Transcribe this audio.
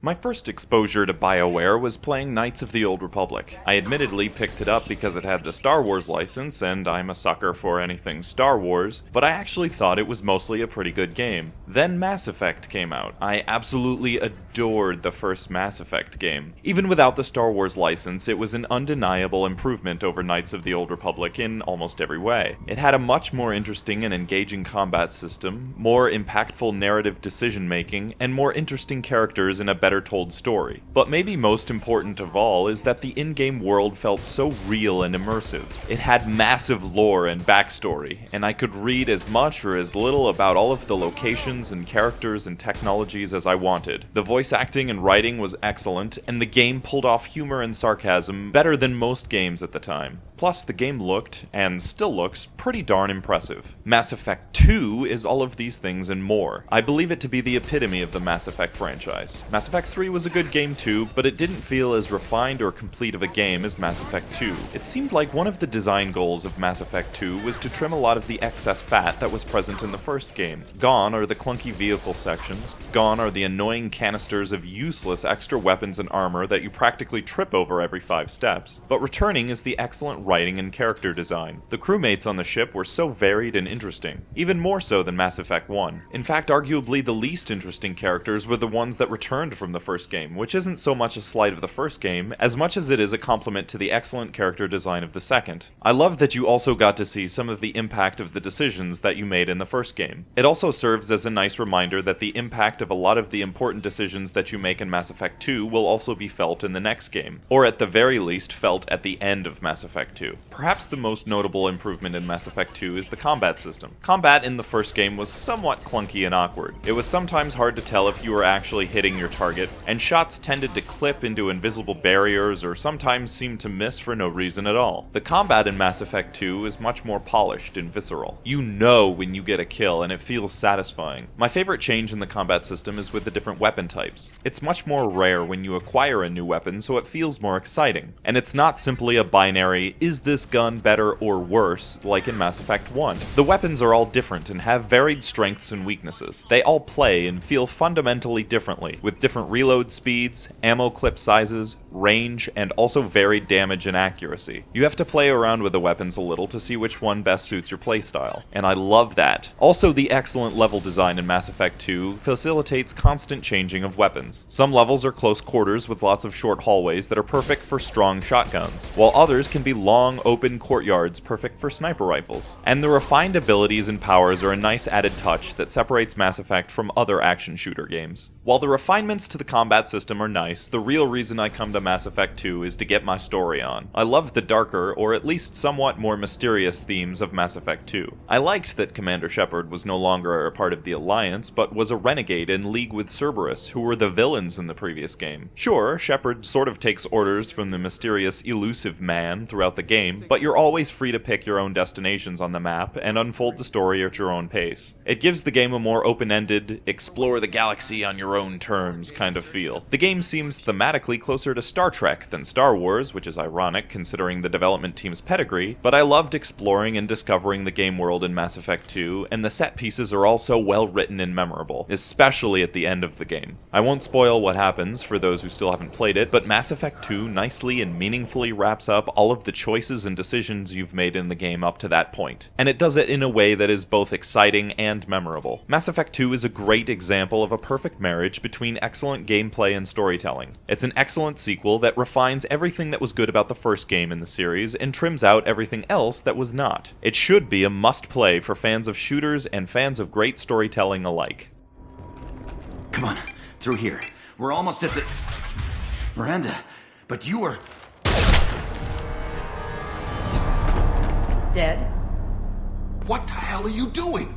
My first exposure to BioWare was playing Knights of the Old Republic. I admittedly picked it up because it had the Star Wars license, and I'm a sucker for anything Star Wars, but I actually thought it was mostly a pretty good game. Then Mass Effect came out. I absolutely adored the first Mass Effect game. Even without the Star Wars license, it was an undeniable improvement over Knights of the Old Republic in almost every way. It had a much more interesting and engaging combat system, more impactful narrative decision-making, and more interesting characters in a better told story. But maybe most important of all is that the in-game world felt so real and immersive. It had massive lore and backstory, and I could read as much or as little about all of the locations and characters and technologies as I wanted. The voice acting and writing was excellent, and the game pulled off humor and sarcasm better than most games at the time. Plus, the game looked, and still looks, pretty darn impressive. Mass Effect 2 is all of these things and more. I believe it to be the epitome of the Mass Effect franchise. Mass Effect 3 was a good game too, but it didn't feel as refined or complete of a game as Mass Effect 2. It seemed like one of the design goals of Mass Effect 2 was to trim a lot of the excess fat that was present in the first game. Gone are the clunky vehicle sections, gone are the annoying canisters of useless extra weapons and armor that you practically trip over every 5 steps, but returning is the excellent writing and character design. The crewmates on the ship were so varied and interesting, even more so than Mass Effect 1. In fact, arguably the least interesting characters were the ones that returned from the first game, which isn't so much a slight of the first game, as much as it is a compliment to the excellent character design of the second. I love that you also got to see some of the impact of the decisions that you made in the first game. It also serves as a nice reminder that the impact of a lot of the important decisions that you make in Mass Effect 2 will also be felt in the next game, or at the very least felt at the end of Mass Effect 2. Perhaps the most notable improvement in Mass Effect 2 is the combat system. Combat in the first game was somewhat clunky and awkward. It was sometimes hard to tell if you were actually hitting your target, and shots tended to clip into invisible barriers or sometimes seemed to miss for no reason at all. The combat in Mass Effect 2 is much more polished and visceral. You know when you get a kill and it feels satisfying. My favorite change in the combat system is with the different weapon types. It's much more rare when you acquire a new weapon, so it feels more exciting. And it's not simply a binary, is this gun better or worse, like in Mass Effect 1. The weapons are all different and have varied strengths and weaknesses. They all play and feel fundamentally differently, with different reload speeds, ammo clip sizes, range, and also varied damage and accuracy. You have to play around with the weapons a little to see which one best suits your playstyle, and I love that. Also, the excellent level design in Mass Effect 2 facilitates constant changing of weapons. Some levels are close quarters with lots of short hallways that are perfect for strong shotguns, while others can be long, open courtyards perfect for sniper rifles. And the refined abilities and powers are a nice added touch that separates Mass Effect from other action shooter games. While the refinements to the combat system are nice, the real reason I come to Mass Effect 2 is to get my story on. I loved the darker, or at least somewhat more mysterious themes of Mass Effect 2. I liked that Commander Shepard was no longer a part of the Alliance, but was a renegade in league with Cerberus, who were the villains in the previous game. Sure, Shepard sort of takes orders from the mysterious, elusive man throughout the game, but you're always free to pick your own destinations on the map and unfold the story at your own pace. It gives the game a more open-ended, explore the galaxy on your own terms kind of feel. The game seems thematically closer to Star Trek than Star Wars, which is ironic considering the development team's pedigree, but I loved exploring and discovering the game world in Mass Effect 2, and the set pieces are also well written and memorable, especially at the end of the game. I won't spoil what happens for those who still haven't played it, but Mass Effect 2 nicely and meaningfully wraps up all of the choices and decisions you've made in the game up to that point, and it does it in a way that is both exciting and memorable. Mass Effect 2 is a great example of a perfect marriage between excellent gameplay and storytelling. It's an excellent sequel that refines everything that was good about the first game in the series and trims out everything else that was not. It should be a must-play for fans of shooters and fans of great storytelling alike. Come on, through here. We're almost at the... Miranda, but you are... Dead? What the hell are you doing?